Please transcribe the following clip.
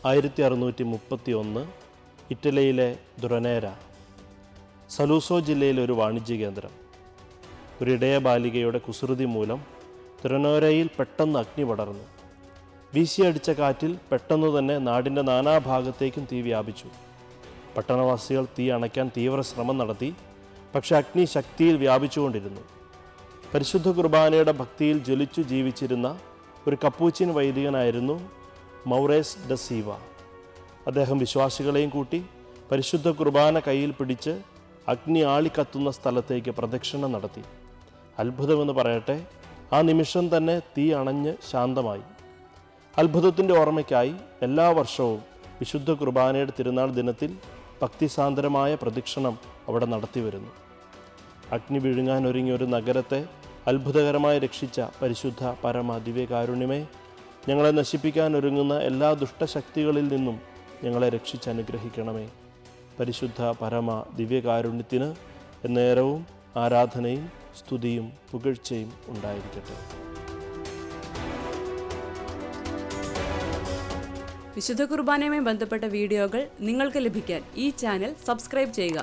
1631 ഇറ്റലിയിലെ ദുറനേര, സലൂസോ ജില്ലയിലെ ഒരു വാണിജ്യ കേന്ദ്രം. ഒരു ഇടയ ബാലികയുടെ കുസൃതി മൂലം ദുറനേരയിൽ പെട്ടെന്ന് അഗ്നി പടർന്നു. വീശിയടിച്ച കാറ്റിൽ പെട്ടെന്ന് തന്നെ നാടിൻ്റെ നാനാഭാഗത്തേക്കും തീ വ്യാപിച്ചു. പട്ടണവാസികൾ തീ അണയ്ക്കാൻ തീവ്ര ശ്രമം നടത്തി. പക്ഷെ അഗ്നി ശക്തിയിൽ വ്യാപിച്ചുകൊണ്ടിരുന്നു. പരിശുദ്ധ കുർബാനയുടെ ഭക്തിയിൽ ജ്വലിച്ചു ജീവിച്ചിരുന്ന ഒരു കപ്പൂച്ചിൻ വൈദികനായിരുന്നു മൗറേസ് ഡ സീവ. അദ്ദേഹം വിശ്വാസികളെയും കൂട്ടി പരിശുദ്ധ കുർബാന കയ്യിൽ പിടിച്ച് അഗ്നി ആളിക്കത്തുന്ന സ്ഥലത്തേക്ക് പ്രദക്ഷിണം നടത്തി. അത്ഭുതമെന്ന് പറയട്ടെ, ആ നിമിഷം തന്നെ തീ അണഞ്ഞ് ശാന്തമായി. അത്ഭുതത്തിൻ്റെ ഓർമ്മയ്ക്കായി എല്ലാ വർഷവും വിശുദ്ധ കുർബാനയുടെ തിരുനാൾ ദിനത്തിൽ ഭക്തിസാന്ദ്രമായ പ്രദക്ഷിണം അവിടെ നടത്തിവരുന്നു. അഗ്നി വിഴുങ്ങാനൊരുങ്ങിയ ഒരു നഗരത്തെ അത്ഭുതകരമായി രക്ഷിച്ച പരിശുദ്ധ പരമ ദിവ്യകാരുണ്യമേ, ഞങ്ങളെ നശിപ്പിക്കാനൊരുങ്ങുന്ന എല്ലാ ദുഷ്ടശക്തികളിൽ നിന്നും ഞങ്ങളെ രക്ഷിച്ചനുഗ്രഹിക്കണമേ. പരിശുദ്ധ പരമ ദിവ്യകാരുണ്യത്തിന് എന്നേരവും ആരാധനയും സ്തുതിയും പുകഴ്ചയും ഉണ്ടായിരിക്കട്ടെ. വിശുദ്ധ കുർബാനയുമായി ബന്ധപ്പെട്ട വീഡിയോകൾ നിങ്ങൾക്ക് ലഭിക്കാൻ ഈ ചാനൽ സബ്സ്ക്രൈബ് ചെയ്യുക.